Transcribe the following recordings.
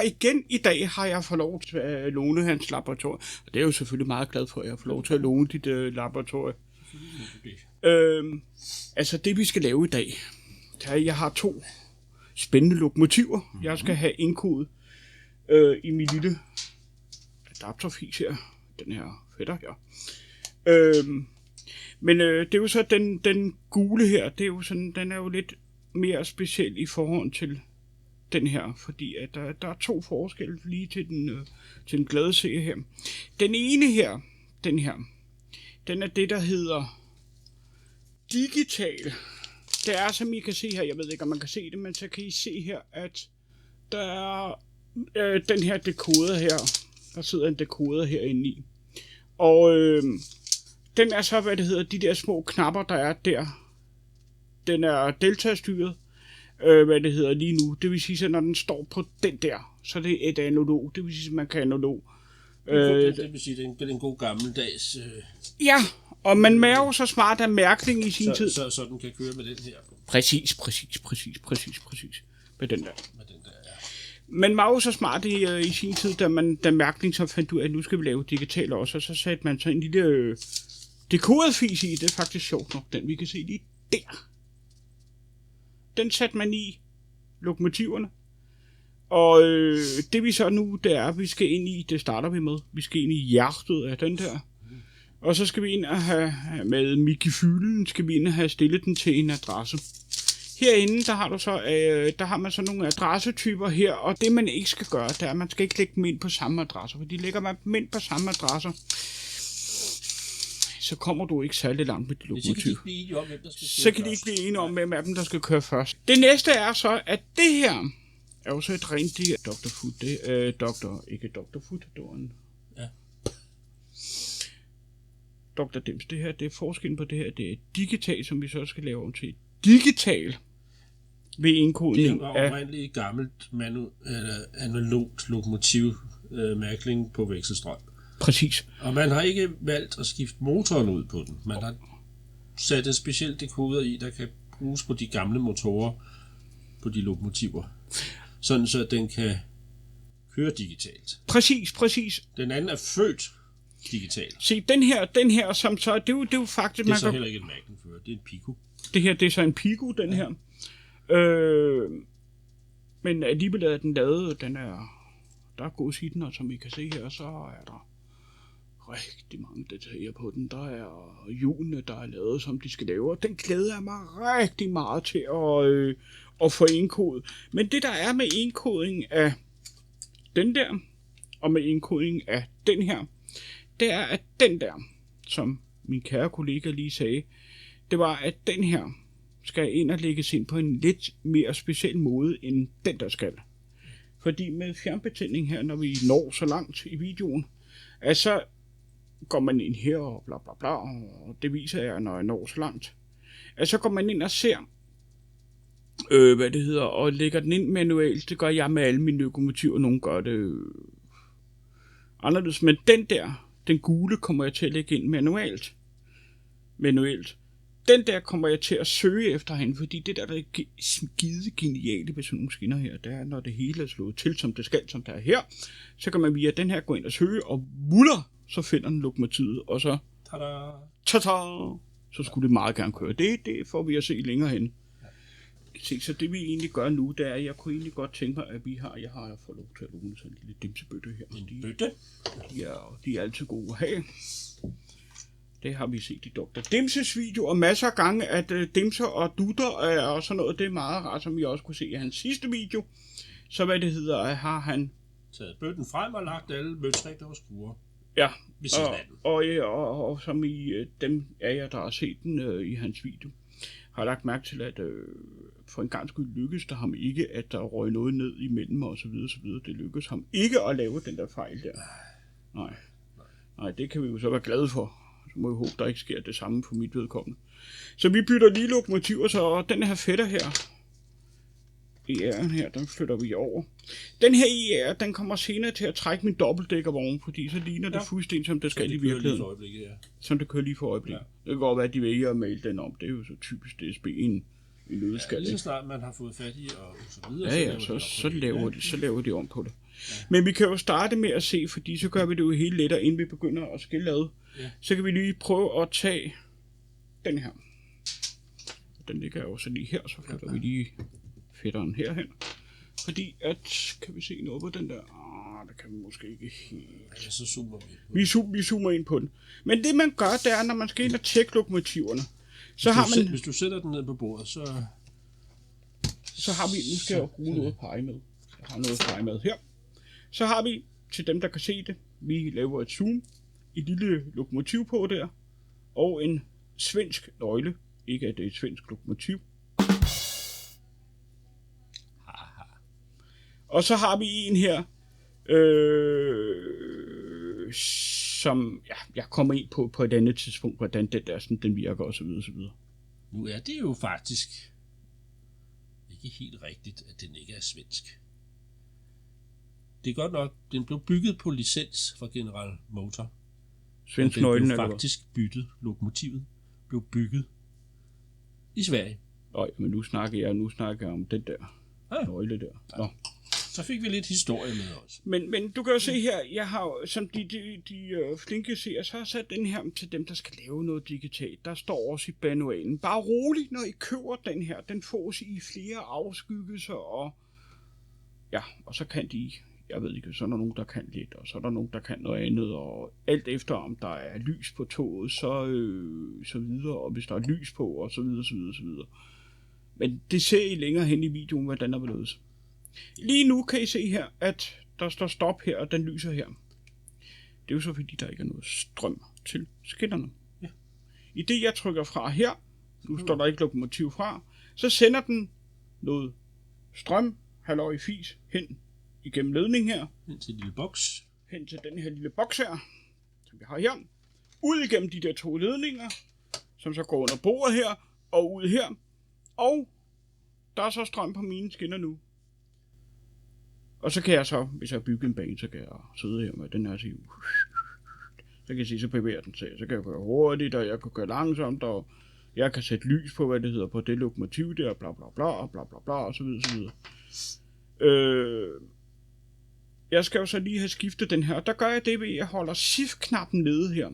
Igen i dag har jeg fået lov til at låne hans laboratorium, og det er jo selvfølgelig meget glad for, at jeg får lov til at låne dit laboratorium. Altså det vi skal lave i dag, det er, jeg har 2 spændende lokomotiver, jeg skal have indkodet i min lille adapterfis her, den her fætter her. Men det er jo så den gule her, det er jo sådan, den er jo lidt mere speciel i forhold til den her, fordi at der er 2 forskelle lige til den glade serie her. Den ene her, den er det, der hedder digital. Det er, som I kan se her, jeg ved ikke, om man kan se det, men så kan I se her, at der er den her dekoder her. Der sidder en dekoder herinde i. Og den er så, hvad det hedder, de der små knapper, der er der. Den er delta-styret. Hvad det hedder lige nu. Det vil sige, at når den står på den der, så er det et analog. Det vil sige, at man kan analog. Det vil sige, det er en god gammeldags... Ja, og man er jo så smart af mærkning i sin tid. Så den kan køre med den her. Præcis. Med den der. Ja. Man var jo så smart i sin tid, da mærkning så fandt ud af, at nu skal vi lave digital også, og så satte man så en lille dekodet fis i. Det er faktisk sjovt nok, den vi kan se lige der. Den satte man i lokomotiverne. Og det vi så nu, det er, at vi skal ind i, det starter vi med, vi skal ind i hjertet af den der. Og så skal vi ind og have, med Mickey-fylden, skal vi ind og have stillet den til en adresse. Herinde, der har man så nogle adressetyper her, og det man ikke skal gøre, det er, at man skal ikke lægge dem ind på samme adresse, for de lægger man dem ind på samme adresse, så kommer du ikke særlig langt med dit lokomotiv. Så kan de ikke blive enige om, hvem af dem, der skal køre først. Det næste er så, at det her er jo så et rent Dr. Food. Det er ikke Dr. Food, det var en... Ja. Dr. Dims, det her, det er forskellen på det her, det er digital, som vi så skal lave om til digital ved indkodning af... Det er oprindeligt gammelt analogt lokomotiv mærkning på vekselstrøm. Præcis. Og man har ikke valgt at skifte motoren ud på den. Man har sat en speciel dekoder i, der kan bruges på de gamle motorer på de lokomotiver. Sådan så den kan køre digitalt. Præcis. Den anden er født digitalt. Se, den her som så, det er jo faktisk... Det er så heller ikke en Magnum-fører, det er en Pico. Det her, det er så en Pico, den her. Men alligevel er den lavet, der er god i den, og som I kan se her, så er der rigtig mange detaljer på den. Der er hjulene, der er lavet, som de skal lave, og den glæder jeg mig rigtig meget til at få indkodet. Men det, der er med indkodning af den der, og med indkodning af den her, det er, at den der, som min kære kollega lige sagde, det var, at den her skal ind og lægges ind på en lidt mere speciel måde, end den der skal. Fordi med fjernbetjening her, når vi når så langt i videoen, så går man ind her og bla bla bla, og det viser jeg, når jeg når så langt. Så går man ind og ser, hvad det hedder, og lægger den ind manuelt. Det gør jeg med alle mine lokomotiver, nogen gør det anderledes. Men den der, den gule, kommer jeg til at lægge ind manuelt. Den der kommer jeg til at søge efter hende, fordi det der er skide geniale ved sådan nogle skinner her, det er, når det hele er slået til, som det skal, som der er her, så kan man via den her gå ind og søge, og muller, så finder den lokomotivet, og så tada, så skulle det meget gerne køre. Det får vi at se længere hen. Se, så det vi egentlig gør nu, det er, at jeg kunne egentlig godt tænke mig, at jeg har fået lov til at låne sådan en lille dimsebøtte her. En bøtte? De er altid gode at have. Det har vi set i Dr. Dimses video, og masser af gange, at dimser og dutter og sådan noget, det er meget rart, som vi også kunne se i hans sidste video. Så hvad det hedder, har han taget bøtten frem og lagt alle møtrikker og skruer. Ja, og som i dem af jer, der har set den i hans video, har lagt mærke til, at for en gang skyld lykkes der ham ikke, at der røg noget ned imellem og så videre. Det lykkes ham ikke at lave den der fejl der. Nej, det kan vi jo så være glade for. Så må vi håbe, der ikke sker det samme for mit vedkommende. Så vi bytter lige lokomotiver, så den her fætter her, ER'en her, den flytter vi over. Den her ER, den kommer senere til at trække min dobbeltdækkervogn, fordi så ligner det fuldstændig, som det skal i virkeligheden. Som det kører lige for øjeblikket. Ja. Det kan godt være, at de vælger at male den om. Det er jo så typisk DSB en nødskal. Ja, lige så snart man har fået fat i og så videre. Ja, så laver de om på det. Ja. Men vi kan jo starte med at se, fordi så gør vi det jo helt lettere, inden vi begynder at skille ad. Ja. Så kan vi lige prøve at tage den her. Den ligger jo så lige her, så flytter vi lige fætteren herhen. Fordi at, kan vi se noget på den der? Det kan vi måske ikke helt. Ja, så zoomer vi. Vi zoomer ind på den. Men det man gør, det er, når man skal ind og tjekke lokomotiverne, så har man... Hvis du sætter den ned på bordet, så har vi, nu skal jeg bruge noget at pege med. Jeg har noget at pege med her. Så har vi, til dem der kan se det, vi laver et zoom, et lille lokomotiv på der, og en svensk nøgle. Ikke at det er et svensk lokomotiv. Og så har vi en her, som jeg kommer ind på et andet tidspunkt, hvordan det der, sådan, den virker og så videre, så videre. Nu er det jo faktisk ikke helt rigtigt, at den ikke er svensk. Det er godt nok, den blev bygget på licens fra General Motor. Svensk nøglen eller faktisk byttet, lokomotivet blev bygget i Sverige. Men nu snakker jeg om den der nøgle der. Nå. Så fik vi lidt historie med os. Men du kan jo se her, jeg har, som de flinke ser, så har jeg sat den her til dem, der skal lave noget digitalt. Der står også i manualen. Bare roligt, når I køber den her. Den fås i flere afskyggelser, og så kan de, jeg ved ikke, så er der nogen, der kan lidt, og så er der nogen, der kan noget andet, og alt efter, om der er lys på toget, så videre, og hvis der er lys på, og så videre, så videre, så videre. Men det ser I længere hen i videoen, hvordan der vil løses. Lige nu kan I se her, at der står stop her, og den lyser her. Det er jo så fordi, der ikke er noget strøm til skinnerne. Ja. I det jeg trykker fra her, nu står der ikke lokomotiv fra, så sender den noget strøm, halløj fis, hen igennem ledningen her. Hen til en lille boks. Hen til den her lille boks her, som vi har her. Ud igennem de der 2 ledninger, som så går under bordet her, og ud her. Og der er så strøm på mine skinner nu. Og så kan jeg så, hvis jeg har bygget en bane, så kan jeg sidde her med den her sige, så kan jeg sige, så bevæger den sig. Så kan jeg køre hurtigt, og jeg kan køre langsomt, og jeg kan sætte lys på, hvad det hedder, på det lokomotiv der, bla bla bla, og bla bla bla, og så videre, så videre. Jeg skal jo så lige have skiftet den her, og der gør jeg det ved, at jeg holder shift-knappen nede her.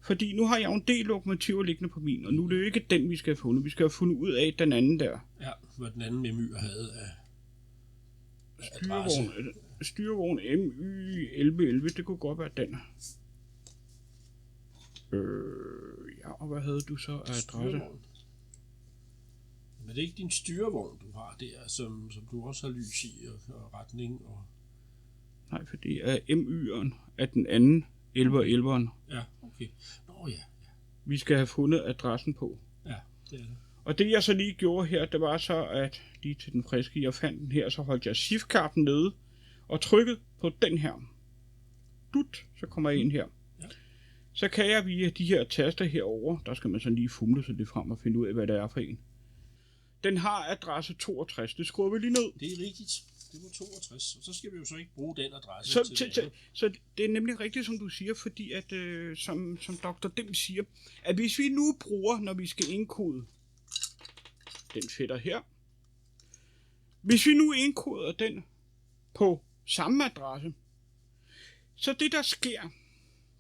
Fordi nu har jeg jo en del lokomotiver liggende på min, og nu er det jo ikke den, vi skal have fundet. Vi skal have fundet ud af den anden der. Ja, hvad den anden MY havde af styrevogn MY 1111, det kunne godt være den. Og hvad havde du så af adresse? Men det er ikke din styrevogn, du har der, som du også har lys i og retning? Og... Nej, for det er MY'eren af den anden 11'eren. Ja, okay. Nå ja. Vi skal have fundet adressen på. Ja, det er det. Og det jeg så lige gjorde her, det var så, at lige til den friske, jeg fandt den her, så holdt jeg shift-knappen nede og trykket på den her. Så kommer jeg ind her. Ja. Så kan jeg via de her taster herover, der skal man så lige fumle sig lidt frem og finde ud af, hvad det er for en. Den har adresse 62, det skruer vi lige ned. Det er rigtigt. Det var 62, og så skal vi jo så ikke bruge den adresse så det er nemlig rigtigt, som du siger, fordi at, som Dr. Dim siger, at hvis vi nu bruger, når vi skal indkode den fætter her, hvis vi nu indkoder den på samme adresse, så det der sker,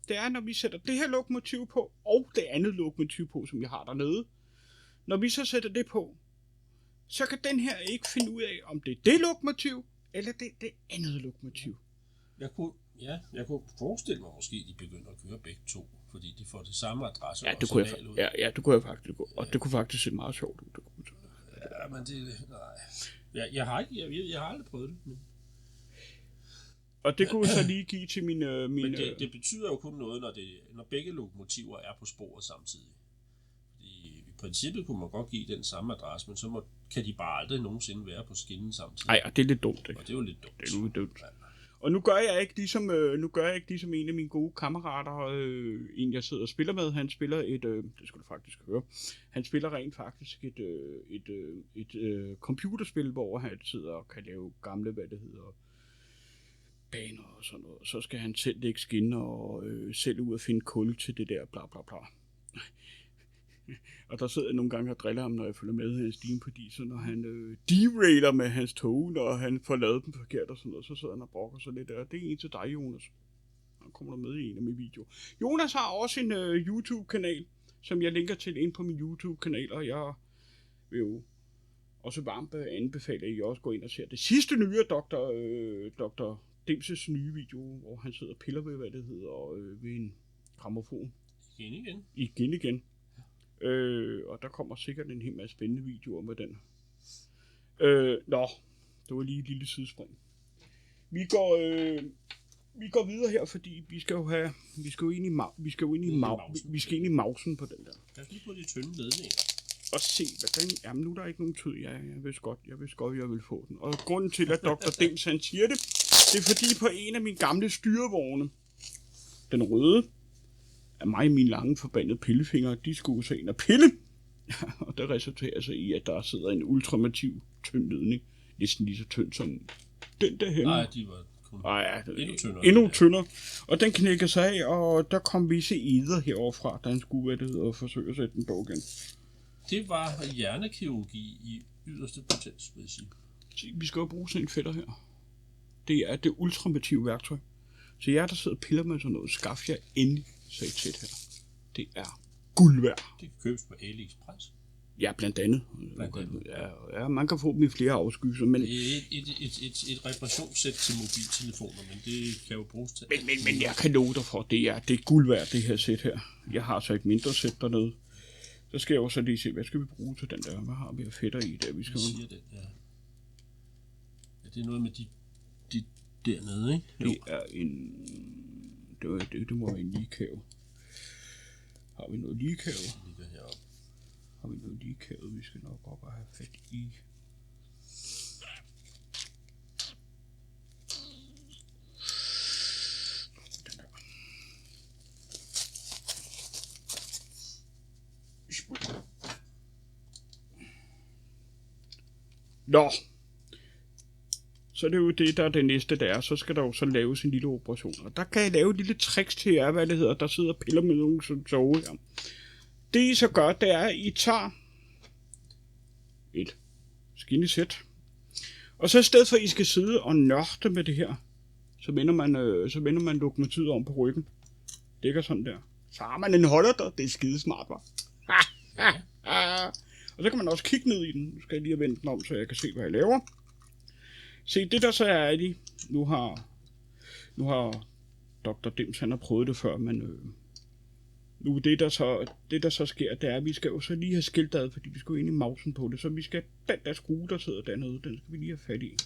det er, når vi sætter det her lokomotiv på, og det andet lokomotiv på, som vi har dernede, når vi så sætter det på, så kan den her ikke finde ud af, om det er det lokomotiv, eller det andet lokomotiv. Jeg kunne forestille mig måske, at de begynder at køre begge to, fordi de får det samme adresse. Ja, det kunne det kunne jeg faktisk, og det kunne faktisk se meget sjovt ud. Ja, men det, nej. Jeg har aldrig prøvet det. Men... Og det kunne så lige give til min... Men det betyder jo kun noget, når begge lokomotiver er på sporet samtidig. I princippet kunne man godt give den samme adresse, men så kan de bare aldrig nogensinde være på skinnen samtidig. Nej, det er lidt dumt, ikke? Og det er jo lidt dumt. Det er jo dumt. Ja. Og nu gør jeg ikke ligesom en af mine gode kammerater, en jeg sidder og spiller med. Han spiller det skal du faktisk høre. Han spiller rent faktisk et computerspil, hvor han sidder og kan lave gamle, baner og sådan noget. Så skal han selv lægge skinner og selv ud og finde kul til det der bla bla bla. Og der sidder jeg nogle gange og driller ham, når jeg følger med hans Steam på diesel, når han derailer med hans tog, når han får lavet dem forkert og sådan noget, så sidder han og brokker sig lidt der. Det er en til dig, Jonas. Han kommer der med i en af mine videoer. Jonas har også en YouTube-kanal, som jeg linker til ind på min YouTube-kanal, og jeg vil jo også varmt anbefale, at I også går ind og ser det sidste nye af Dr. Dimses nye video, hvor han sidder og piller ved, hvad det hedder, ved en grammofon. Igen. Og der kommer sikkert en hel masse spændende videoer med den. Det var lige et lille sidespring. Vi går videre her, fordi vi skal ind i mausen på den der. Jeg skal lige på de tynde ledninger. Og se, hvordan... Jamen, nu er der ikke nogen tid. Jeg vidste godt, jeg vil få den. Og grunden til, at Dr. Dims han siger det, det er fordi på en af mine gamle styrevogne, den røde, af mig mine lange forbandede pillefingre, de skulle så ind og pille. Og det resulterer sig i, at der sidder en ultramativ tynd ledning. Næsten lige så tynd som den der henne. Nej, de var kun endnu tyndere. Og den knækker sig af, og der kom visse eder heroverfra, da han skulle, forsøge at sætte den på igen. Det var hjernekirurgi i yderste potens, vil jeg sige. Se, vi skal jo bruge sådan en fætter her. Det er det ultimative værktøj. Så jer, der sidder og piller med sådan noget, skaff jer endelig så et sæt her. Det er guld værd. Det kan købes på AliExpress. Ja, blandt andet. Ja, man kan få dem i flere afskygninger, men... Det er et reparationssæt til mobiltelefoner, men det kan jo bruges til... Men jeg kan love dig for, det er guld værd, det her sæt her. Jeg har så et mindre sæt dernede. Så skal jeg også lige se, hvad skal vi bruge til den der? Hvad har vi af fætter i der? Vi skal siger den, ja. Ja, det er noget med de dernede, ikke? Jo. Det er en... Det må være en ligekæve. Har vi noget ligekæve? Det ligger heroppe. Har vi noget ligekæve, vi skal nok op og have fat i. Den der. Nå. Så det er jo det, der er det næste, der er. Så skal der jo så laves en lille operation. Og der kan jeg lave et lille tricks til jer, hvad det hedder, der sidder og piller med nogen som sove her. Det I så gør, det er, at I tager et skinnesæt. Og så i stedet for, at I skal sidde og nørde med det her, så vender man lokomotivet om på ryggen. Ligger sådan der. Så har man en holder der. Det er skidesmart, hva'? Og så kan man også kigge ned i den. Nu skal jeg lige vende den om, så jeg kan se, hvad jeg laver. Se, det der så er de. Nu har Dr. Dims, han har prøvet det før, men nu det der så sker, det er, at vi skal jo så lige have skilt ad, fordi vi skal jo ind i mausen på det, så vi skal, den der skrue, der sidder dernede, den skal vi lige have fat i.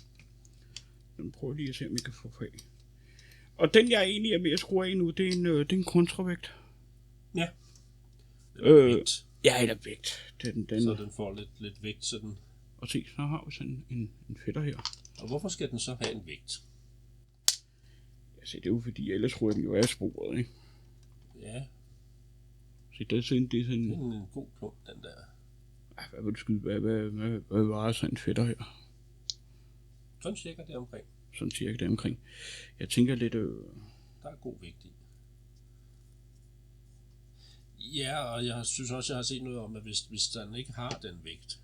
Den prøver lige at se, om vi kan få fat i. Og den, jeg egentlig er ved at skrue af nu, det er en kontravægt. Ja. Vægt. Ja, eller vægt. Så den får lidt vægt, så den... Og se, så har vi sådan en fætter her. Og hvorfor skal den så have en vægt? Ja, se, det er jo fordi, ellers ryger den jo af sporet, ikke? Ja. Se, det er sådan... Det er en god klump, den der. Ej, hvad vil du skyde? Hvad var sådan en fætter her? Sådan cirka det omkring. Sådan cirka det omkring. Jeg tænker lidt... Der er god vægt i. Ja, og jeg synes også, jeg har set noget om, at hvis den ikke har den vægt,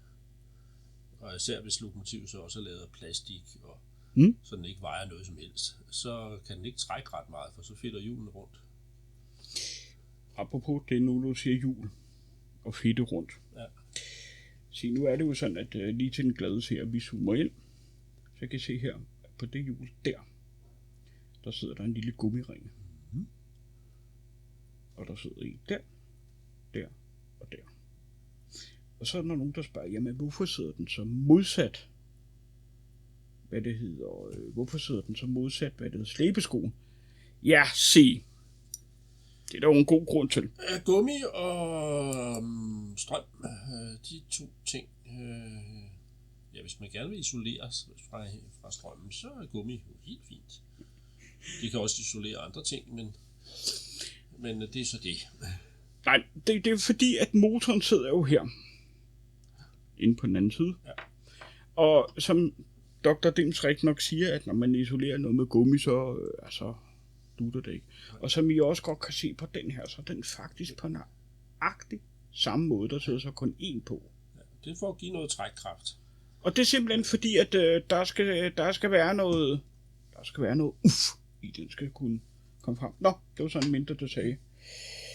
og især hvis lokomotivet så også er lavet af plastik, og så den ikke vejer noget som helst, så kan den ikke trække ret meget, for så fedter hjulene rundt. Apropos det, nu du siger hjul og fedte rundt. Ja. Se, nu er det jo sådan, at lige til den glade ser, at vi zoomer ind, så jeg kan se her, på det hjul der sidder der en lille gummiring. Og der sidder en der og der. Og så er der nogen, der spørger, jamen hvorfor sidder den så modsat, hvad det hedder slæbeskoen? Ja, se. Det er der jo en god grund til. Gummi og strøm, de to ting. Ja, hvis man gerne vil isoleres fra strømmen, så er gummi jo helt fint. De kan også isolere andre ting, men det er så det. Nej, det er fordi, at motoren sidder jo her. Inde på den anden side. Ja. Og som Dr. Dims rigtig nok siger, at når man isolerer noget med gummi, så dutter det ikke. Og som I også godt kan se på den her, så er den faktisk på nøjagtig samme måde, der sidder så kun én på. Ja, det er for at give noget trækkraft. Og det er simpelthen fordi, at der skal være noget i den skal kunne komme frem. Nå, det var sådan en mindre detalje.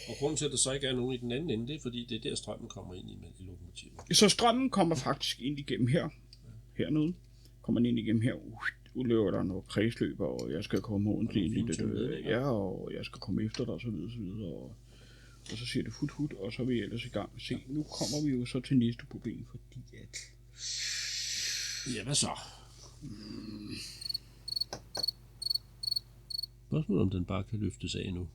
Og grunden til, at der så ikke er nogen i den anden ende, det er fordi, det er der strømmen kommer ind i lokomotivet. Så strømmen kommer faktisk ind igennem her. Hernede. Kommer den ind igennem her. Løber der noget kredsløb, og jeg skal komme ordentligt. Og jeg skal komme efter dig, og så videre, så videre. Og så siger det hut, og så er vi ellers i gang. Se, nu kommer vi jo så til næste problem, fordi at... Ja, hvad så? Spørgsmålet om den bare kan løftes af nu.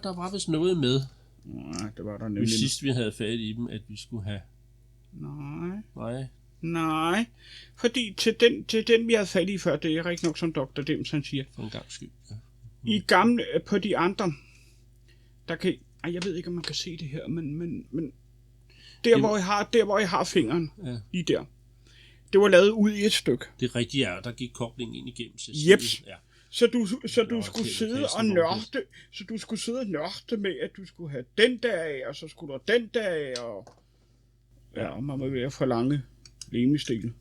Der var vist noget med. Nej, det var der nemlig. Sidst vi havde fat i dem, at vi skulle have... Nej. Fordi til den vi havde fat i før, det er rigtig nok som Dr. Dims han siger. For en gang skyld, ja. I gamle, på de andre, der kan... jeg ved ikke, om man kan se det her, men der, hvor I har fingeren, lige der. Det var lavet ud i et stykke. Det rigtige er, der gik koblingen ind igennem. Jeps. Ja. Så du skulle sidde og nørde, med, at du skulle have den der af, og så skulle der den der af, og man må være for lange lemestil.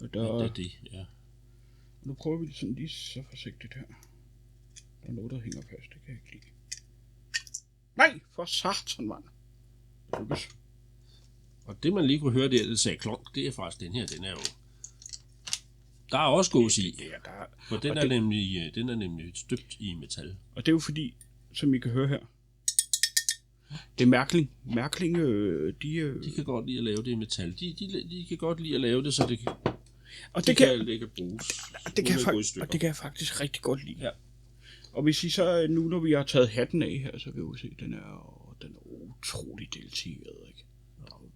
Og der... Ja, det er det, ja. Nu prøver vi det sådan lige så forsigtigt her. Der er noget, der hænger fast, det kan jeg ikke lide. Nej, for satan, mand. Lykkes. Og det man lige kunne høre der, det sagde klonk, det er faktisk den her, den er jo... Der er også gås i, for den er nemlig støbt i metal. Og det er jo fordi, som I kan høre her, det er mærkling. De kan godt lide at lave det i metal. De kan godt lide at lave det, så det kan... Og det kan bruges. Det kan jeg faktisk rigtig godt lide. Ja. Og hvis I så, nu når vi har taget hatten af her, så kan vi jo se, den er utrolig detaljeret, ikke? Og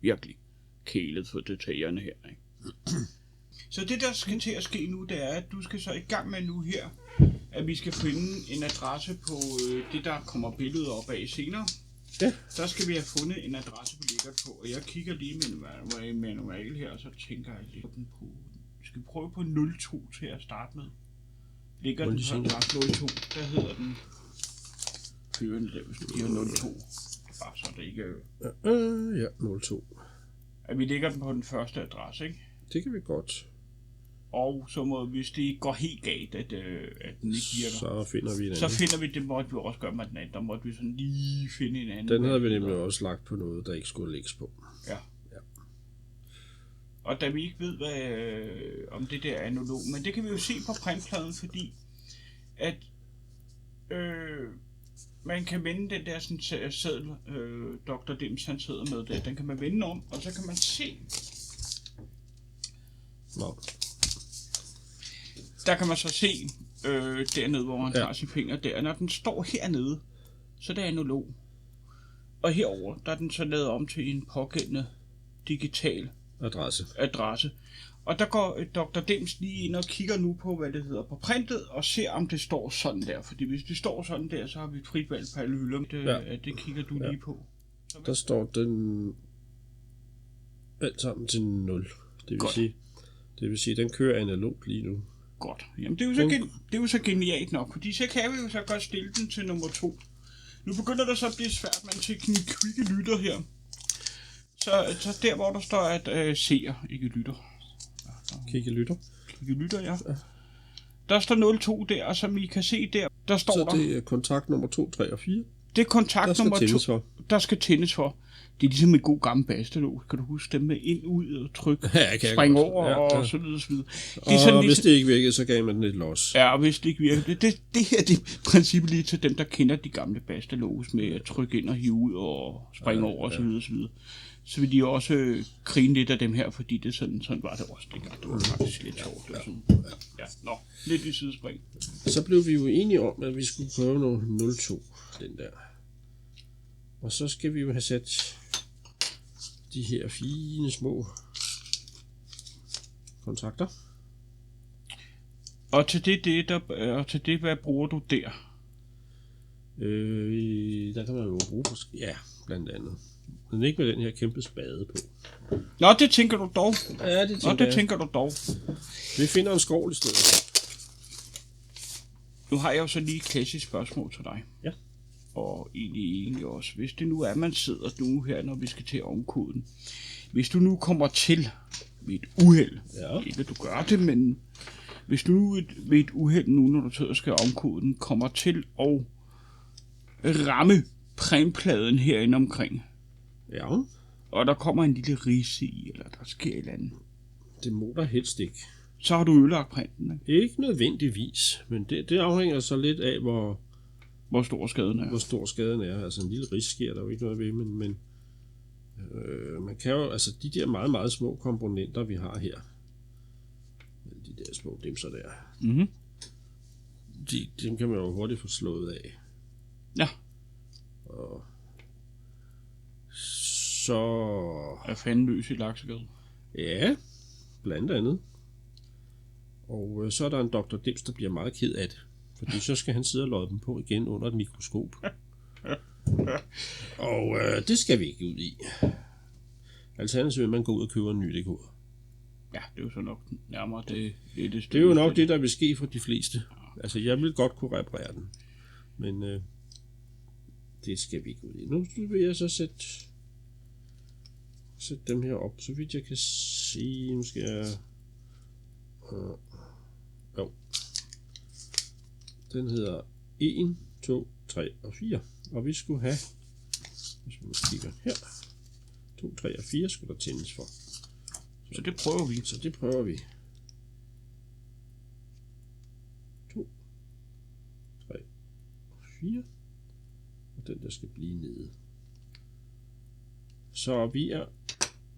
virkelig kælet for detaljerne her, ikke? Så det der skal til at ske nu, det er, at du skal så i gang med nu her, at vi skal finde en adresse på det, der kommer billedet op af senere. Ja. Der skal vi have fundet en adresse, vi ligger på, og jeg kigger lige med en manual her, og så tænker jeg lidt den på, skal vi prøve på 02 til at starte med? Ligger den på adresse 02, der hedder den kørende der, hvis du giver 02. Bare så det ikke... Ja, 02. At vi ligger den på den første adresse, ikke? Det kan vi godt. Og så må, hvis det går helt galt, at den ikke virker, så finder vi en anden. Så finder vi, det måtte vi også gøre med den anden. Der måtte vi sådan lige finde en anden. Den havde vi nemlig også lagt på noget, der ikke skulle lægges på. Ja. Og da vi ikke ved, om det der er analog, men det kan vi jo se på printpladen, fordi at man kan vende den der sådan, seddel, Dr. Dims han sidder med der, den kan man vende om, og så kan man se. Nå. Der kan man så se dernede, hvor man tager sin finger der. Når den står hernede, så det er analog. Og herover der er den så lavet om til en pågældende digital adresse. Og der går Dr. Dims lige ind og kigger nu på, hvad det hedder på printet, og ser, om det står sådan der. Fordi hvis det står sådan der, så har vi et frit valg på alle hylder. Det kigger du lige på. Der står den alt sammen til 0. Det vil sige, den kører analogt lige nu. Godt. Jamen, det er jo så genialt nok, fordi så kan vi jo så godt stille den til nummer 2. Nu begynder der så at blive svært med en kvikke lytter her. Så der, hvor der står, at seer, ikke lytter. Kigge lytter, ja. Der står 02 der, og som I kan se der står der... Så det er kontakt nummer 2, 3 og 4? Det er kontakt nummer 2, der skal tændes for. Det er ligesom en god gammel bastelås. Kan du huske dem med ind, ud og tryk, springe over og så videre, så videre. Og sådan, hvis det ikke virkede, så gav man den et los. Ja, og hvis det ikke virkede. Det her det er princippet lige til dem, der kender de gamle bastelås med at trykke ind og hive ud og springe over og så videre, så videre. Så vil de også grine lidt af dem her, fordi det sådan var det også dengang. Det var faktisk lidt sjovt. Lidt i sidespring. Så blev vi jo enige om, at vi skulle prøve noget 02, den der. Og så skal vi jo have sat de her fine små kontakter. Og til det, hvad bruger du der? Der kan man jo bruge blandt andet. Men ikke med den her kæmpe spade på. Nå, det tænker du dog. Ja, det tænker du dog. Vi finder en skovl i stedet. Nu har jeg jo så lige et klassisk spørgsmål til dig. Ja. Og egentlig også, hvis det nu er, man sidder nu her, når vi skal til omkoden. Hvis du nu kommer til ved et uheld, ikke at du gør det, men hvis du ved et uheld nu, når du sidder og skal omkoden, kommer til at ramme prænpladen herinde omkring. Ja. Og der kommer en lille ridse i, eller der sker et eller andet. Det må der helst ikke. Så har du ødelagt prænten, ikke? Ikke nødvendigvis, men det afhænger så lidt af, hvor stor skaden er. Hvor stor skaden er. Altså en lille ridse sker der jo ikke noget ved, men man kan jo, altså de der meget, meget små komponenter, vi har her, de der små dimser der, dem kan man jo hurtigt få slået af. Ja. Og så er fanden løs i Laksegade. Ja, blandt andet. Og så er der en Dr. Dims, der bliver meget ked af det. Fordi så skal han sidde og lodde dem på igen under et mikroskop. Og det skal vi ikke ud i. Alternativt vil man gå ud og købe en ny dekoder. Ja, det er jo så nok nærmere det. Det er jo nok det, der vil ske for de fleste. Altså, jeg vil godt kunne reparere den. Men det skal vi ikke ud i. Nu vil jeg så sætte dem her op, så vidt jeg kan se. Nu skal jeg... Den hedder 1, 2, 3 og 4. Og vi skulle have, hvis vi kigger her, 2, 3 og 4 skulle der tændes for. Så det prøver vi. 2, 3 og 4. Og den der skal blive nede. Så vi er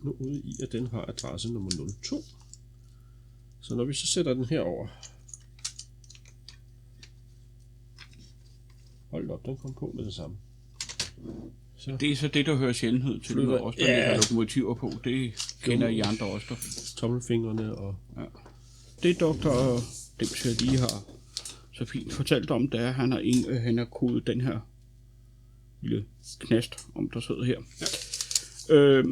nu ude i, at den har adresse nummer 02. Så når vi så sætter den her over. Hold op, den kom på med det samme. Så. Det er så det, der hører sjældenhed til. Det også, der ligger lokomotiver på. Det kender I andre også. Tommelfingrene og... Ja. Det Dr. Dims jeg lige har så fint fortalt om, det er, at han har kodet den her lille knast, om der sidder her. Ja.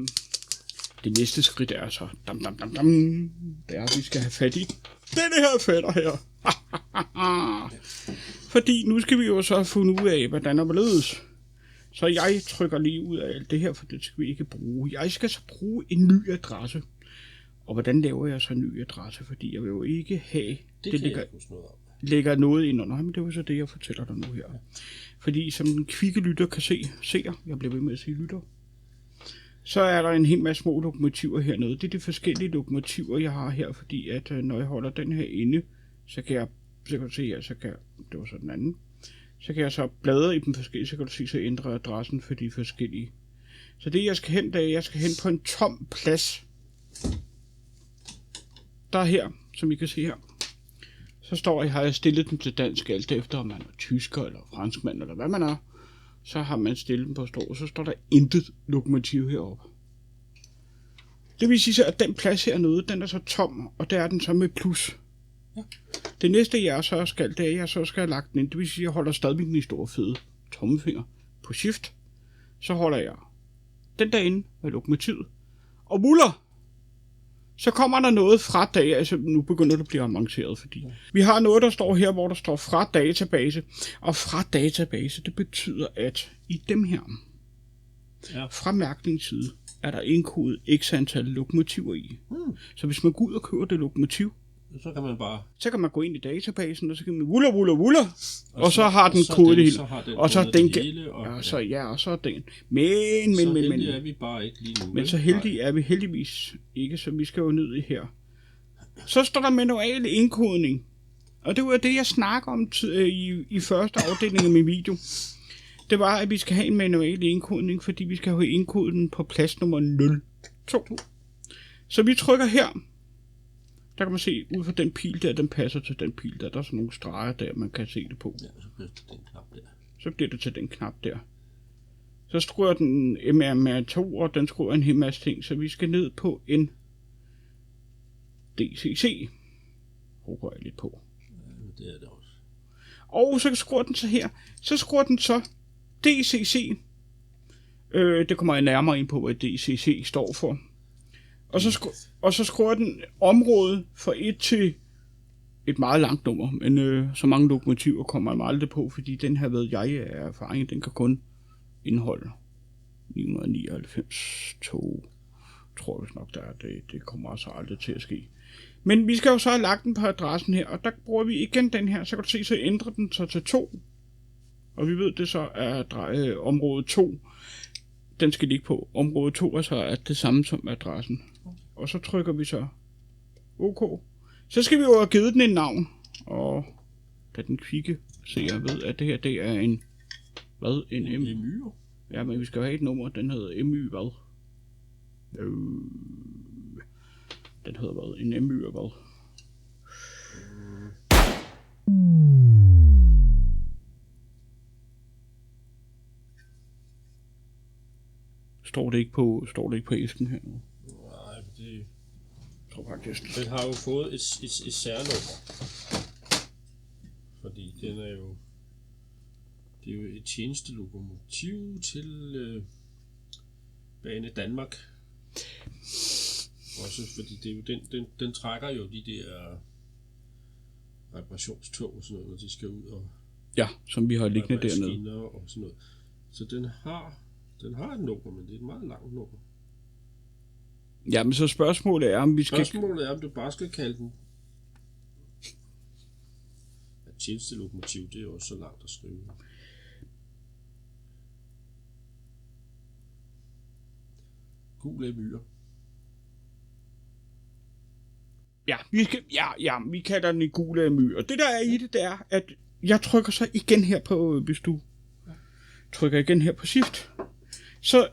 Det næste skridt er så, det er, at vi skal have fat i denne her fætter her. Fordi nu skal vi jo så have fundet ud af, hvordan der ledes. Så jeg trykker lige ud af alt det her, for det skal vi ikke bruge. Jeg skal så bruge en ny adresse. Og hvordan laver jeg så en ny adresse? Fordi jeg vil jo ikke have... Det lægger noget ind under. Men det er jo så det, jeg fortæller dig nu her. Fordi som den kvikke lytter kan se, jeg bliver ved med at sige lytter, så er der en hel masse små lokomotiver hernede. Det er de forskellige lokomotiver, jeg har her, fordi at når jeg holder den her inde, så kan jeg, det var så den anden, så kan jeg så bladre i dem forskellige, så kan du se, så ændrer adressen for de forskellige. Så det jeg skal hen, det er, jeg skal hen på en tom plads. Der er her, som I kan se her. Så har jeg stillet dem til dansk, alt efter om man er tysker eller franskmand eller hvad man er. Så har man stillet dem på stå, så står der intet lokomotiv heroppe. Det vil sige, at den plads hernede, den er så tom, og der er den så med plus. Ja. Det næste jeg så skal, det er, at jeg så skal have lagt den ind. Det vil sige, at jeg holder stadigvæk den i store fede tommelfinger på shift. Så holder jeg den derinde med lokomotivet. Og muller! Så kommer der noget fra data, altså nu begynder det at blive avanceret, fordi vi har noget, der står her, hvor der står fra database, og fra database, det betyder, at i dem her, fra mærkningsside, er der indkodet x antal lokomotiver i. Så hvis man går ud og køber det lokomotiv, så kan man gå ind i databasen, og så kan man wuller, og så har den kodet det hele. Og så den og så er den. Men. Så heldige er vi bare ikke lige nu. Men så heldige er vi heldigvis ikke, så vi skal jo ned i her. Så står der manual indkodning. Og det var det, jeg snakker om i første afdeling af min video. Det var, at vi skal have en manual indkodning, fordi vi skal have indkoden på plads nummer 02. Så vi trykker her. Der kan man se, ud fra den pil der, den passer til den pil der. Der er sådan nogle streger der, man kan se det på. Ja, så bliver det til den knap der. Så bliver det til den knap der. Så skruer den MRMR2, og den skruer en hel masse ting, så vi skal ned på en DCC. Håber jeg lidt på. Ja, det er det også. Og så skruer den så her. Så skruer den så DCC. Det kommer jeg nærmere ind på, hvad DCC står for. Og så skruer den området fra 1 til et meget langt nummer. Men så mange lokomotiver kommer jeg aldrig på, fordi den her, ved jeg af erfaring, den kan kun indeholde 999 tog. Tror jeg nok, der er det kommer altså aldrig til at ske. Men vi skal jo så have lagt den på adressen her, og der bruger vi igen den her. Så kan du se, så ændrer den så til 2. Og vi ved, det så er område 2. Den skal ligge på. Område 2 er så det samme som adressen. Og så trykker vi så OK. Så skal vi jo have givet den en navn. Og da den kvikke ser ved, at det her, det er en... Hvad? En MY? Ja, men vi skal have et nummer. Den hedder MY hvad? Den hedder hvad? En MY og hvad? Står det ikke på æsken her nu? Nej, det... Jeg tror faktisk. Den har jo fået et særnummer. Fordi den er jo... Det er jo et tjenestelokomotiv til Bane Danmark. Også fordi det er jo den trækker jo de der reparationstog og sådan noget, når de skal ud og... Ja, som vi har liggende dernede. Og sådan noget. Så den har et nummer, men det er et meget langt nummer. Ja, men så spørgsmålet er, om vi skal... Spørgsmålet er, om du bare skal kalde den... Ja, tjenestelokomotiv, det er jo også så langt at skrive. Gul MY'er. Vi kalder den i gule MY. Og det der er i det, er, at jeg trykker så igen her på, hvis du trykker igen her på shift, så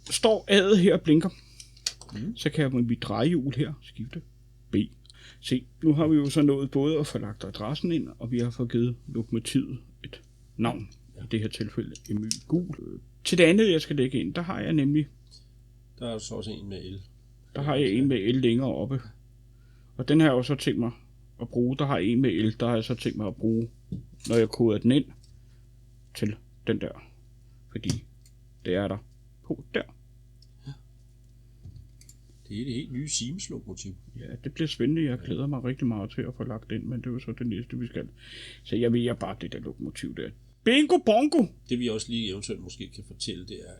står A'et her og blinker. Så kan jeg med mit drejehjul her skifte B. Se, nu har vi jo så nået både at få lagt adressen ind, og vi har fået givet lokomotivet et navn. I det her tilfælde MY gul. Til det andet, jeg skal lægge ind, der har jeg nemlig... Der er så også en med L. Der har jeg en med L længere oppe. Og den har jeg også tænkt mig at bruge. Der har jeg en med L, der har jeg så tænkt mig at bruge, når jeg koder den ind til den der. Fordi det er der på der. Ja. Det er det helt nye Siemens-lokomotiv. Ja, det bliver spændende. Jeg glæder mig rigtig meget til at få lagt ind, men det er jo så det næste, vi skal. Så jeg vil bare det der lokomotiv der. Bingo bongo! Det vi også lige eventuelt måske kan fortælle, det er,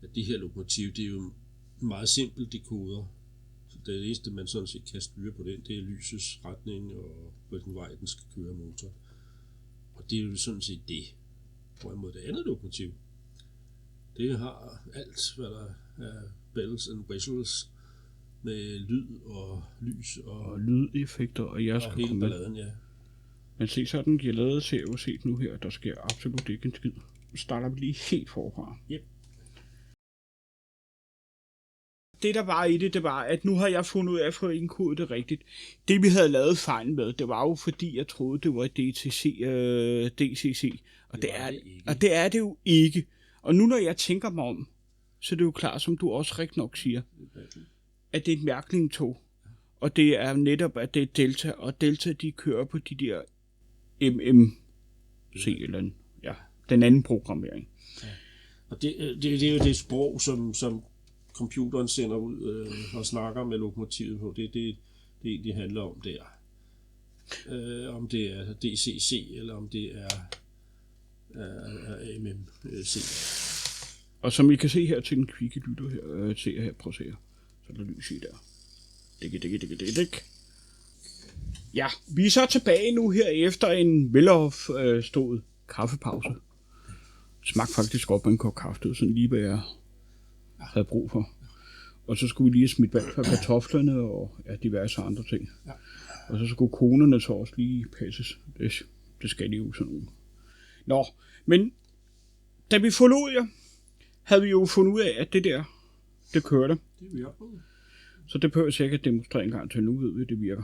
at det her lokomotiv, det er jo meget simpelt dekoder. Så det eneste, man sådan set kan styre på den, det er lysets retning og hvilken vej den skal køre motor. Og det er jo sådan set det. Hvorimod det andet lokomotiv, det har alt, hvad der er bells and whistles med lyd og lys og lydeffekter, og jeg skal hele balladen, ja. Men se, sådan giver lavet til at se nu her, der sker absolut ikke en skid. Nu starter vi lige helt forfra. Yep. Det der var i det var, at nu har jeg fundet ud af at få indkodet det rigtigt. Det vi havde lavet fejl med, det var jo fordi, jeg troede, det var DCC, og det er det jo ikke. Og nu når jeg tænker mig om, så er det jo klart, som du også rigtig nok siger, at det er et mærkning-tog. Og det er netop, at det er Delta, og Delta de kører på de der MMC eller den anden programmering. Ja. Og det er jo det sprog, som computeren sender ud og snakker med lokomotivet på. Det egentlig handler om der. Om det er DCC, eller om det er MMC. Og som I kan se her til den kvikke lytter her, ser her, prøv at se her. Så er der lys i der. Dik. Ja, vi er så tilbage nu her efter en velopstået kaffepause. Smagte faktisk godt med en kop kaffe, det var sådan lige hvad jeg havde brug for. Og så skulle vi lige smide vand for kartoflerne og diverse andre ting. Ja. Og så skulle konerne så også lige passes. Det skal de jo sådan nogle. Nå, men da vi forlod jer, havde vi jo fundet ud af, at det der, det kørte. Det er vi op på. Så det behøver jeg ikke at demonstrere en gang til. Nu ved vi, at det virker.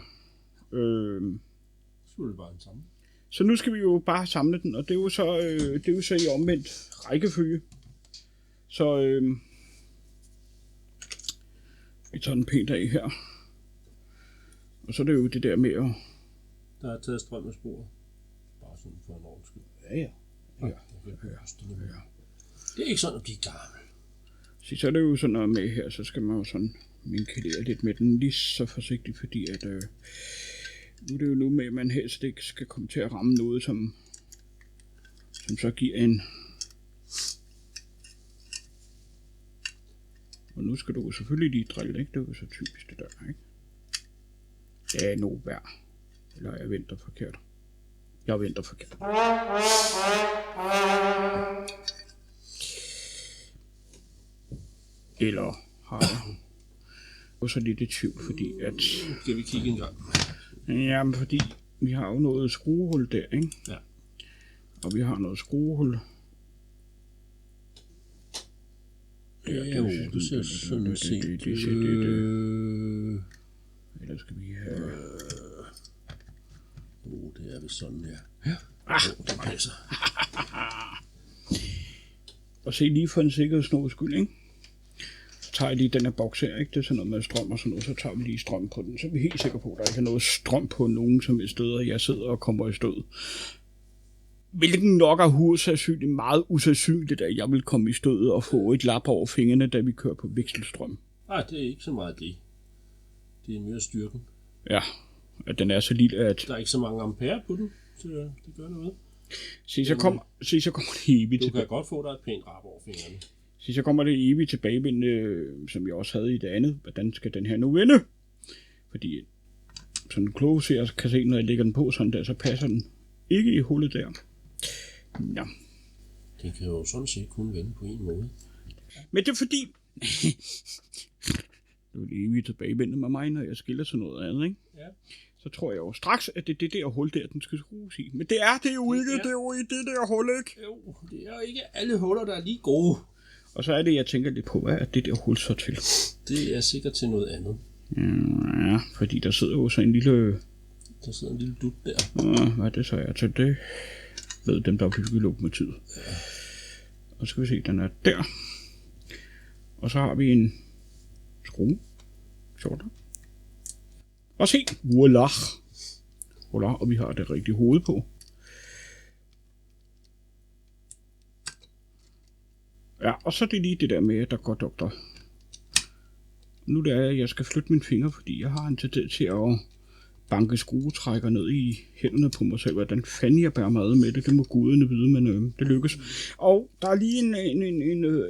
Så er det bare den samme. Så nu skal vi jo bare samle den, og det er jo så, i omvendt rækkefølge. Så vi tager den pænt af her. Og så er det jo det der med at... Der er taget strøm af sporet. Bare sådan for en ordens skyld. Ja. Det er ikke sådan at blive gammel. Så er det jo sådan noget med her, så skal man jo sådan minkelere lidt med den lige så forsigtigt, fordi at nu er det jo nu med, at man helst ikke skal komme til at ramme noget, som så giver en... Og nu skal du jo selvfølgelig lige drille, ikke? Det er jo så typisk det der, ikke? Det er noget værd. Eller jeg venter forkert. Jeg venter forkert. Eller har jeg? Og så lidt i tvivl, fordi at... Skal vi kigge en gang? Jamen, fordi vi har jo noget skruehul der, ikke? Ja. Og vi har noget skruehul. Ja, det ser sådan set... Eller skal vi have... det er vist sådan, ja. Det passer. Og se lige for en sikkerhedsnås skyld, ikke? Så tager jeg lige den her boks her, ikke? Det er sådan noget med strøm og sådan noget, så tager vi lige strøm på den. Så er vi helt sikre på, at der ikke er noget strøm på nogen som et sted, og jeg sidder og kommer i stød. Hvilken nok er hovedsandsynligt meget usandsynligt, at jeg vil komme i stødet og få et lap over fingrene, da vi kører på vekselstrøm. Nej, det er ikke så meget det. Det er mere styrken. Ja, at den er så lille, at... Der er ikke så mange ampere på den, så det gør noget. Så kommer det evigt Du tilbage. kan godt få dig et pænt rap over fingrene. Så kommer det evigt tilbage, som jeg også havde i det andet. Hvordan skal den her nu vende? Fordi sådan en kloge ser kan se, når jeg lægger den på sådan der, så passer den ikke i hullet der. Ja. Den kan jo sådan set kun vende på en måde. Men det er fordi... Du er evigt tilbagevendende med mig, når jeg skiller til noget andet, ikke? Ja. Så tror jeg jo straks, at det er det der hul der, den skal skrues i. Men det er det jo ikke, det er jo i det der hul, ikke? Jo, det er jo ikke alle huller, der er lige gode. Og så er det, jeg tænker lidt på, hvad er det der hul så til? Det er sikkert til noget andet. Ja, fordi der sidder jo så en lille... Der sidder en lille dut der. Hvad er det så er til det? Ved dem, der har bygget lokomotivet. Ja. Og så skal vi se, den er der. Og så har vi en skrue. Sjovt. Og se, voila. Voila, og vi har det rigtige hoved på. Ja, og så er det lige det der med, at der går doktor. Nu det er, at jeg skal flytte mine fingre, fordi jeg har en tendens til at banke skruetrækker ned i hænderne på mig selv. Hvordan fanden jeg bærer mig med det, det må guderne vide, men det lykkes. Og der er lige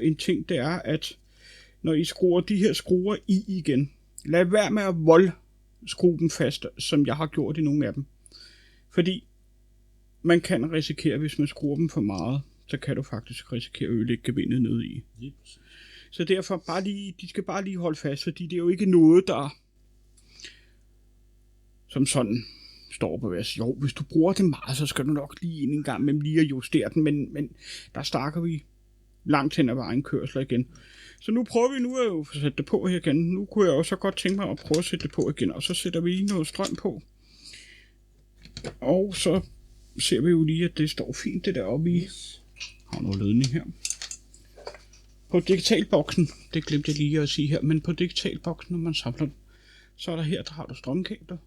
en ting, det er, at når I skruer de her skruer i igen, lad være med at skrue dem fast, som jeg har gjort i nogle af dem. Fordi man kan risikere, hvis man skruer dem for meget, så kan du faktisk risikere at ødelægge gebindet ned i. Så derfor de skal bare lige holde fast, fordi det er jo ikke noget, der som sådan står på vers. Jo, hvis du bruger det meget, så skal du nok lige ind en gang med lige at justere den, men der starter vi langt hen ad vejen kørsler igen. Så nu prøver vi nu at sætte det på her igen. Nu kunne jeg også godt tænke mig at prøve at sætte det på igen, og så sætter vi lige noget strøm på. Og så ser vi jo lige, at det står fint det deroppe i. Har noget ledning her. På digitalboksen, det glemte jeg lige at sige her, men på digitalboksen, når man samler den, så er der her, der har du strømkabler.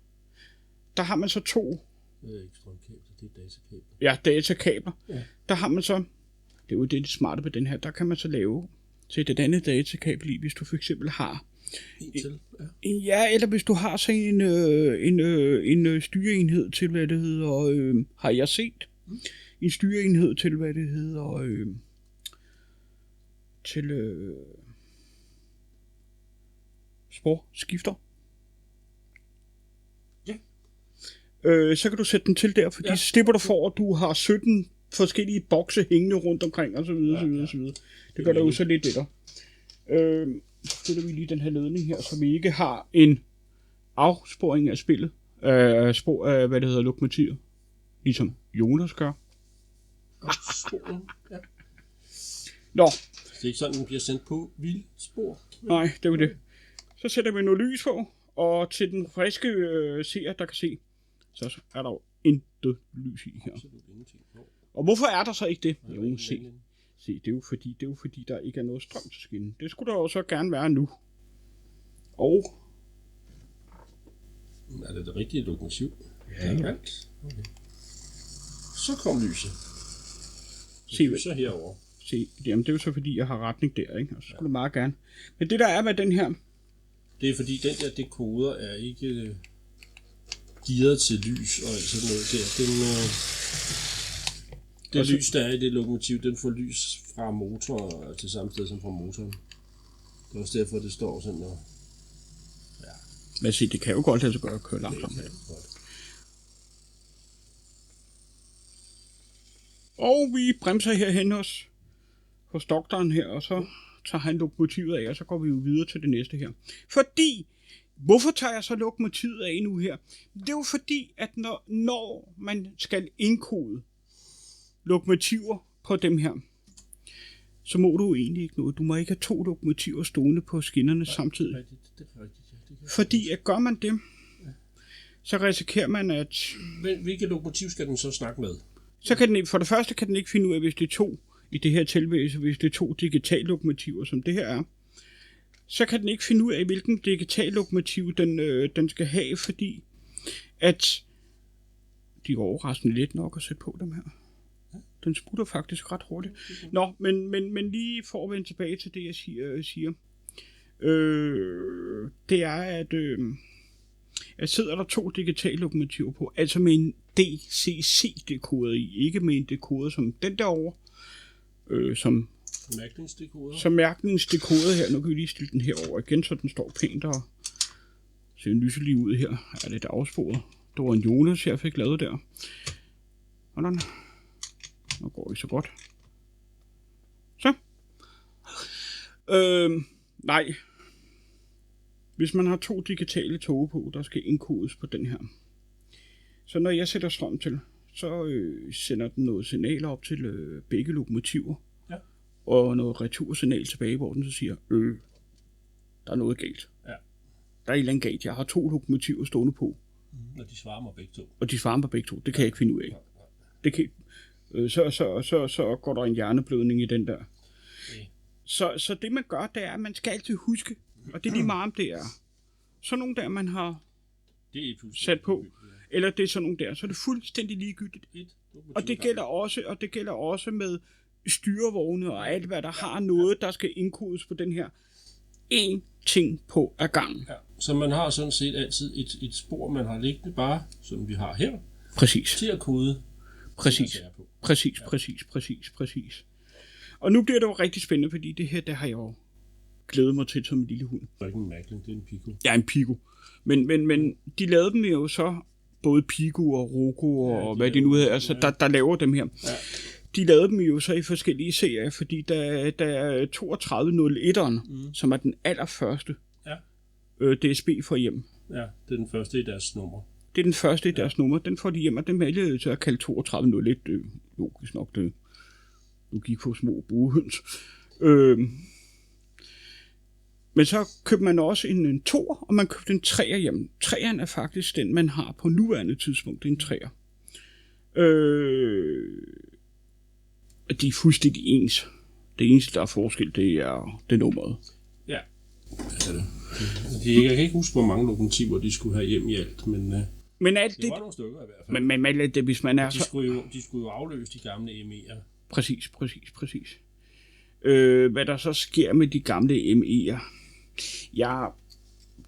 Der har man så to. Det er ikke strømkabler, det er datakabler. Ja, datakabler. Ja. Der har man så, det er jo det smarte ved den her, der kan man så lave til et andet datakabel i, hvis du for eksempel har En til, ja. Ja, eller hvis du har så en styreenhed til, hvad det hedder, har jeg set, en styreenhed til, hvad det hedder, til sporskifter. Ja. Så kan du sætte den til der, fordi ja. Slipper du for, at du har 17 forskellige bokse hængende rundt omkring, og så videre, så videre, så videre. Det gør der jo så lidt det der. Så stiller vi lige den her ledning her, så vi ikke har en afsporing af spillet, spor af, hvad det hedder, lokomotiver, ligesom Jonas gør. Ja. Nå. Det er ikke sådan, den bliver sendt på vildspor. Nej, det er jo det. Så sætter vi noget lys på, og til den friske seer, der kan se, så er der jo intet lys i her. Og hvorfor er der så ikke det? Jo, Se, det er jo fordi, der ikke er noget strøm til skinnen. Det skulle der også gerne være nu. Og... Er det rigtige lokomotiv? Ja. Okay. Så kom lyset. Se, lyser herover. Se, jamen det er jo så fordi, jeg har retning der, ikke? Og så skulle det meget gerne. Men det der er med den her... Det er fordi, den der dekoder er ikke gearet til lys og alt sådan noget der. Det lys, der er i det lokomotiv, den får lys fra motoren til samme sted som fra motoren. Det er også derfor, det står sådan noget. Ja. Men se, det kan jo godt lade sig gøre at køre langsomt. Og vi bremser herhen hos doktoren her, og så tager han lokomotivet af, og så går vi jo videre til det næste her. Fordi, hvorfor tager jeg så lokomotivet af nu her? Det er jo fordi, at når man skal indkode lokomotiver på dem her, så må du jo egentlig ikke noget. Du må ikke have 2 lokomotiver stående på skinnerne samtidig. Det er rigtigt, ja. Fordi at gør man det, så risikerer man, at... Hvilket lokomotiv skal den så snakke med? Så kan den, for det første kan den ikke finde ud af, hvis det er 2, i det her tilfælde, hvis det er 2 digital lokomotiver, som det her er, så kan den ikke finde ud af, hvilken digital lokomotiv den skal have, fordi at de er overraskende let nok at sætte på dem her. Den sputter faktisk ret hurtigt. Nå, men lige for at vende tilbage til det, jeg siger. Det er, at sidder der 2 digitale lokomotiver på, altså med en DCC-dekoder i, ikke med en dekoder som den derovre, som mærkningsdekoder her. Nu kan vi lige stille den herover igen, så den står pænt og ser lyselig ud her. Er lidt afsporet. Det var en Jonas, jeg fik lavet der. Hvordan? Nu går det så godt. Så. Nej. Hvis man har 2 digitale tog på, der skal indkodes på den her. Så når jeg sætter strøm til, så sender den noget signal op til begge lokomotiver. Ja. Og noget retursignal tilbage, hvor den så siger, der er noget galt. Ja. Der er et eller andet galt. Jeg har 2 lokomotiver stående på. Og de svarer mig begge 2. Og de svarer mig begge 2. Det kan jeg ikke finde ud af. Det kan, så går der en hjerneblødning i den der. Okay. Så det man gør, det er, at man skal altid huske, og det er lige meget om det er sådan nogle der, man har sat på, eller det er sådan nogle der, så er det fuldstændig ligegyldigt. Og det gælder også med styrevogne og alt, hvad der har noget, der skal indkodes på den her. En ting på ad gangen. Ja. Så man har sådan set altid et spor, man har liggende bare, som vi har her. Præcis. Til at kode. Præcis. Og nu bliver det jo rigtig spændende, fordi det her, der har jeg jo glædet mig til som en lille hund. Det er ikke en Macklin, det er en Pico. Ja, en Pico. Men de lavede dem jo så, både Pico og Roco og hvad de nu hedder, altså der laver dem her. Ja. De lavede dem jo så i forskellige serier, fordi der er 3201'eren, som er den allerførste DSB for hjem. Ja, det er den første i deres nummer. Det er den første i deres nummer. Den får de hjem, og den vælger til at kalde 3201. Logisk nok, det logik på små buehøns. Men så købte man også en 2'er, og man købte en 3'er hjem. 3'eren er faktisk den, man har på nuværende tidspunkt. Det er en 3'er. De er fuldstændig ens. Det eneste, der er forskel, det er det nummeret. Ja, det er det. Jeg kan ikke huske, hvor mange lokomotiver de skulle have hjem i alt, men alt det var nogle stykker i hvert fald. Men det, hvis man er de skulle jo afløse de gamle ME'er. Præcis. Hvad der så sker med de gamle ME'er, jeg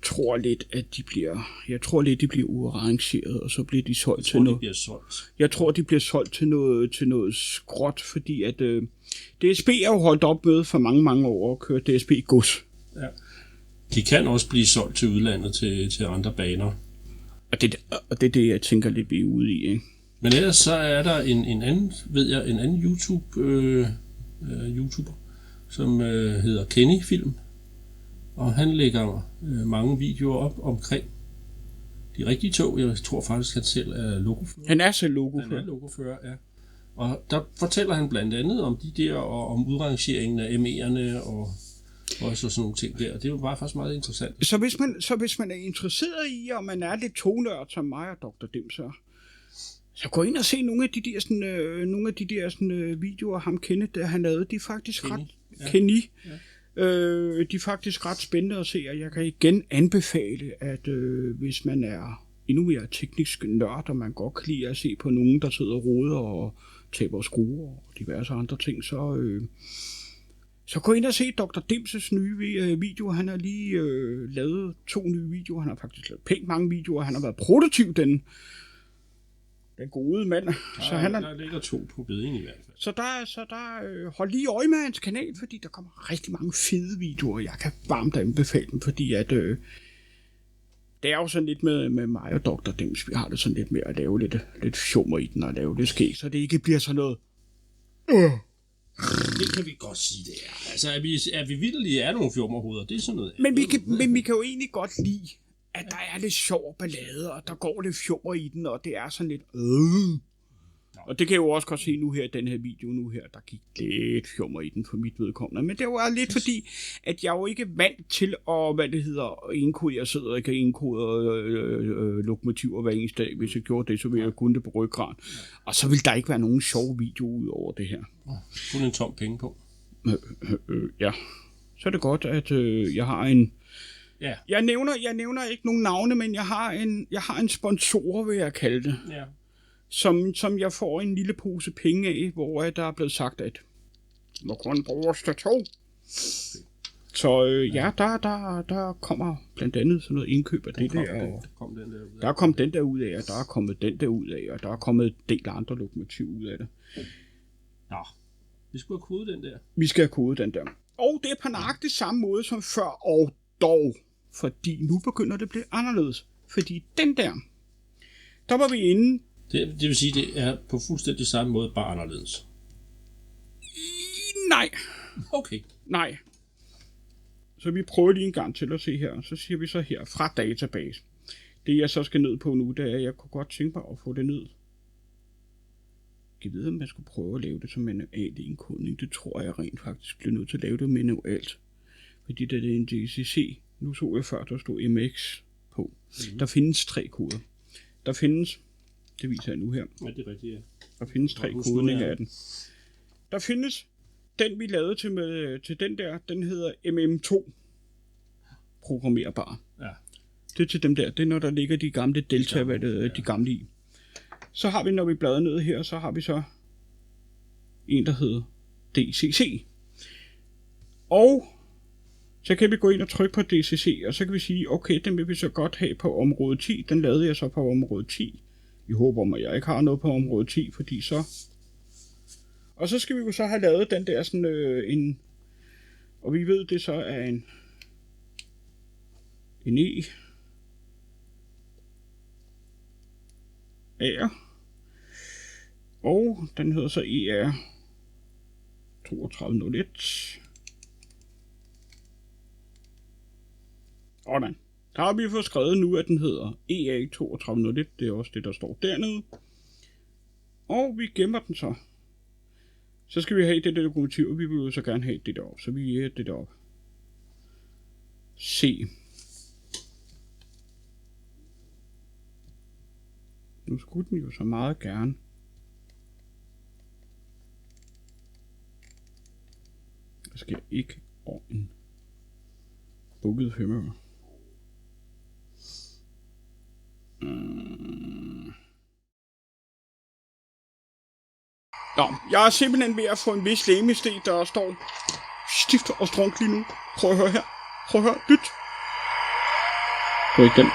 tror lidt, at de bliver uarrangeret, og så bliver de solgt til noget. Jeg tror, de bliver solgt til noget skråt, fordi at DSB er jo holdt op med for mange år at køre DSB gods. Ja. De kan også blive solgt til udlandet til andre baner. Og det er det, jeg tænker lidt, vi er ude i, ikke? Men ellers så er der en anden YouTuber, som hedder Kenny Film. Og han lægger mange videoer op omkring de rigtige tog. Jeg tror faktisk, han selv er logofører. Han er selv logofører. Han er logofører, ja. Og der fortæller han blandt andet om de der, og om udrangeringen af ME'erne, og sådan nogle ting der. Det er jo bare faktisk meget interessant. Så hvis man er interesseret i, og man er lidt tognørd som mig og Dr. Dimser, Så gå ind og se nogle af de der videoer, ham Kenneth, der han lavede. De er faktisk Kenny. De er faktisk ret spændende at se, og jeg kan igen anbefale, at hvis man er endnu mere teknisk nørd, og man godt kan lide at se på nogen, der sidder og roder og taber skruer og diverse andre ting, så gå ind og se Dr. Dimses nye videoer. Han har lige lavet 2 nye videoer. Han har faktisk lavet pænt mange videoer. Han har været produktiv, den gode mand. Der ligger 2 på beding i hvert fald. Så der hold lige øje med hans kanal, fordi der kommer rigtig mange fede videoer. Jeg kan varmt anbefale dem, fordi at det er jo sådan lidt med mig og Dr. Dims. Vi har det sådan lidt med at lave lidt fjummer i den og lave lidt skæg, så det ikke bliver sådan noget. Det kan vi godt sige, det er. Altså, at vi vitterligt er nogle fjummerhoveder, det er sådan noget. Men vi kan jo egentlig godt lide, at der er lidt sjov ballade, og der går lidt fjummer i den, og det er sådan lidt. Og det kan jeg jo også godt se nu her, den her video nu her, der gik lidt fjummer i den for mit vedkommende. Men det var lidt fordi, at jeg jo ikke er vant til at, indkode. Jeg sidder ikke og indkoder lokomotiver hver eneste dag. Hvis jeg gjorde det, så ville jeg kunne det på ryggraden. Og så vil der ikke være nogen sjov video ud over det her. Kun en tom penge på. Ja. Så er det godt, at jeg har en. Ja. Jeg nævner ikke nogen navne, men jeg har en sponsor, vil jeg kalde det. Ja. Som jeg får en lille pose penge af, hvor der er blevet sagt, at må kun bruges til 2. Så der kommer blandt andet sådan noget indkøb af det der. Der kom den der ud af, og der er kommet den der ud af, og der er kommet en del andre lokomotiv ud af det. Nå, vi skal have kodet den der. Vi skal have kodet den der. Og det er på nøjagtigt samme måde som før, og dog. Fordi nu begynder det at blive anderledes. Fordi den der var vi inde. Det vil sige, det er på fuldstændig samme måde, bare anderledes. Nej. Okay. Nej. Så vi prøver lige en gang til at se her. Så siger vi så her fra database. Det jeg så skal ned på nu, det er, at jeg kunne godt tænke mig at få det ned. Jeg ved, om jeg skulle prøve at lave det som manual indkodning. Det tror jeg rent faktisk bliver nødt til at lave det manualt. Fordi det er en DCC. Nu så jeg før, der stod MX på. Der findes 3 koder. Der findes. Det viser jeg nu her. Ja, det er rigtigt, ja. Der findes 3 kodninger af den. Der findes den, vi lavede til den der. Den hedder MM2. Programmerbar. Ja. Det er til dem der. Det er, når der ligger de gamle Delta, de gamle i. Så har vi, når vi bladrer ned her, så har vi så en, der hedder DCC. Og så kan vi gå ind og trykke på DCC, og så kan vi sige, okay, den vil vi så godt have på område 10. Den lavede jeg så på område 10. Jeg håber om, at jeg ikke har noget på område 10, fordi så. Og så skal vi jo så have lavet den der sådan en. Og vi ved, det så er en E. AR. Og den hedder så ER 3201. Sådan. Der har vi fået skrevet nu, at den hedder EA 3201. Det er også det, der står dernede. Og vi gemmer den så. Så skal vi have det der lokomotiv, og vi vil jo så gerne have det deroppe. Så vi er det deroppe. C. Nu skulle den jo så meget gerne. Der skal ikke over en bukket 5'er. Nå, jeg er simpelthen ved at få en vis lægemested, der står stift og strunk lige nu. Prøv at høre her. Prøv at høre. Lyt. Det er ikke den.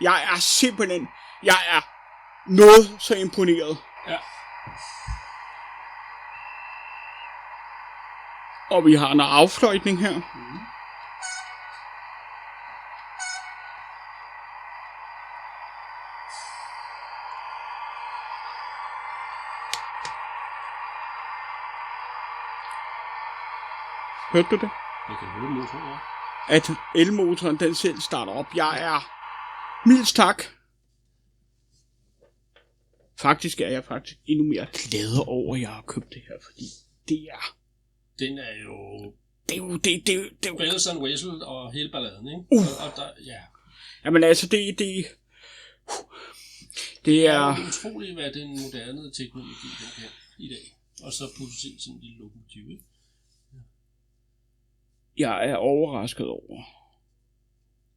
Jeg er simpelthen, noget så imponeret. Ja. Og vi har noget affløjtning her. Hørte du det? Jeg kan høre motoren, ja. At elmotoren den selv starter op. Jeg er mildt tak Faktisk er jeg endnu mere glad over, at jeg har købt det her, fordi det er... Den er jo... Det er jo... Bells and whistle og hele balladen, ikke? Og der, ja. Jamen altså, det er... Det er utroligt, hvad den moderne teknologi den kan i dag. Og så puttes ind sådan en lille lokomotiv, ikke? Jeg er overrasket over...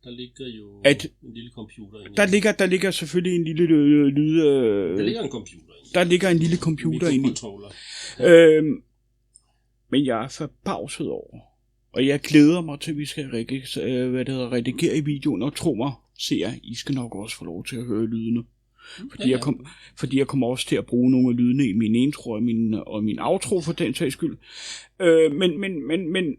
Der ligger jo en lille computer inde. Der ligger selvfølgelig en lille lyd... Der ligger en computer inde. Der ligger en lille computer inde. Men jeg er forbavset over, og jeg glæder mig til, at vi skal redigere i videoen, og tro mig, I skal nok også få lov til at høre lydene. Fordi jeg kommer også til at bruge nogle af lydene i min intro og min outro for den sags skyld. Men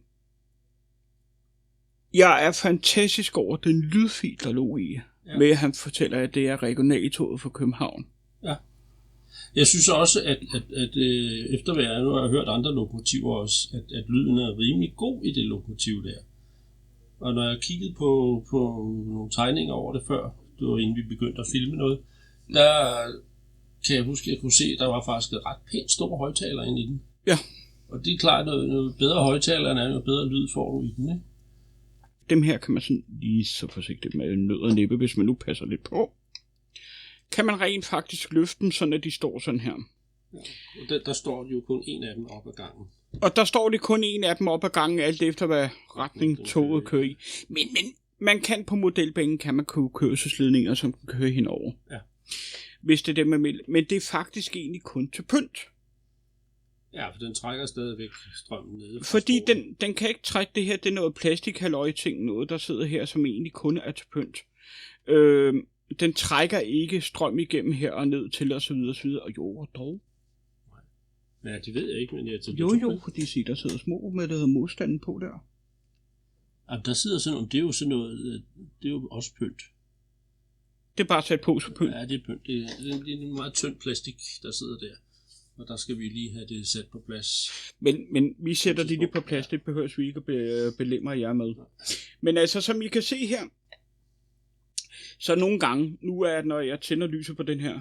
jeg er fantastisk over den lydfil, der lå i, med at han fortæller, at det er regionaltoget for København. Ja. Jeg synes også, at efter hvad jeg nu har hørt andre lokomotiver også, at lyden er rimelig god i det lokomotiv der. Og når jeg kiggede på nogle tegninger over det før, det var inden vi begyndte at filme noget, der kan jeg huske, at jeg kunne se, at der var faktisk et ret pænt store højtaler inde i den. Ja. Og det er klart, noget bedre højtaler end noget bedre lyd får du i den, ikke? Dem her kan man sådan lige så forsigtigt med nød og næppe, hvis man nu passer lidt på. Kan man rent faktisk løfte dem, sådan at de står sådan her. Ja, og der står jo kun en af dem op ad gangen. Og der står det kun en af dem op ad gangen, alt efter hvad retning toget kører i. Men man kan på modelbanen, kan man købe kørselsledninger, som kan køre henover. Ja. Hvis det er det, man vil. Men det er faktisk egentlig kun til pynt. Ja, for den trækker stadigvæk strømmen ned. Fordi den kan ikke trække det her, det er noget plastik-halløj-ting, noget der sidder her, som egentlig kun er til pynt. Den trækker ikke strøm igennem her og ned til og så videre, og jo, dog. Ja, det ved jeg ikke, men jeg tager Jo, fordi se, der sidder små med, der hedder modstanden på der. Jamen, der sidder sådan noget, det er jo sådan noget, det er jo også pynt. Det er bare sat på som pynt. Ja, det er pynt. Det er en meget tynd plastik, der sidder der. Og der skal vi lige have det sat på plads. Men vi sætter det lige på plads, det behøver vi ikke at belemre jer med. Men altså, som I kan se her, så nogle gange, nu er når jeg tænder lyset på den her,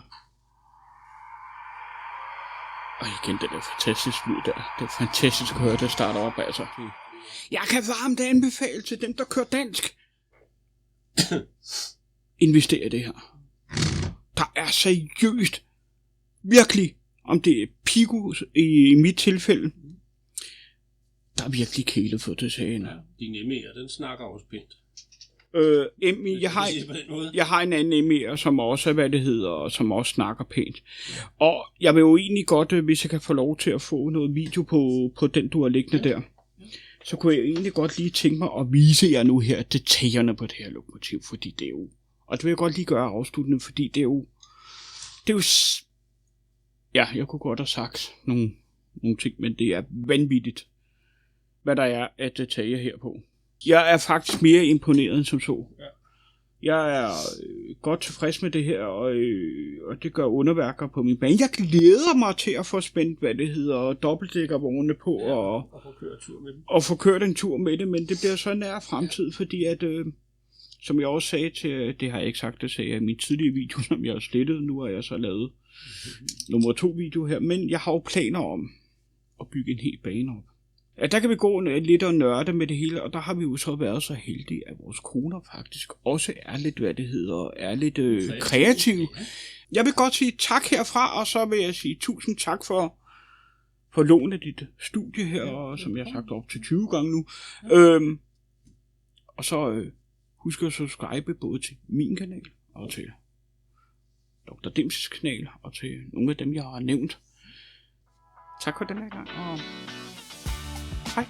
og igen, det er fantastisk lyd der. Det er fantastisk at høre, det starter op, altså. Jeg kan varmt anbefale til dem, der kører dansk. Investere i det her. Der er seriøst, virkelig, om det er Pico i mit tilfælde, der er virkelig kælet for det sagen. Ja, din ME'er, den snakker også pænt. Jeg har en anden ME'er, som også er, hvad det hedder, som også snakker pænt. Og jeg vil jo egentlig godt, hvis jeg kan få lov til at få noget video på den, du har liggende der, så kunne jeg egentlig godt lige tænke mig at vise jer nu her detaljerne på det her lokomotiv, fordi det er jo, og det vil jeg godt lige gøre afsluttende, fordi det er jo, ja, jeg kunne godt have sagt nogle ting, men det er vanvittigt, hvad der er af detaljer herpå. Jeg er faktisk mere imponeret end som så. Ja. Jeg er godt tilfreds med det her, og det gør underværker på min bane. Jeg glæder mig til at få spændt, hvad det hedder, dobbeltdækkervogne på, ja, og få kørt tur med dem. Og få kørt en tur med det, men det bliver så nær fremtid, fordi at, som jeg også sagde til, det har jeg ikke sagt, det sagde jeg i min tidlige video, som jeg har slettet, nu har jeg så lavet nummer 2 video her, men jeg har jo planer om at bygge en hel bane op. Ja, der kan vi gå lidt og nørde med det hele, og der har vi jo så været så heldige, at vores koner faktisk også er lidt, hvad det hedder, er lidt kreative. Jeg vil godt sige tak herfra, og så vil jeg sige tusind tak for lånet dit studie her, og som jeg har sagt op til 20 gange nu. Og så husk at subscribe både til min kanal og til Dr. Dimses kanal og til nogle af dem, jeg har nævnt. Tak for den her gang, og hej.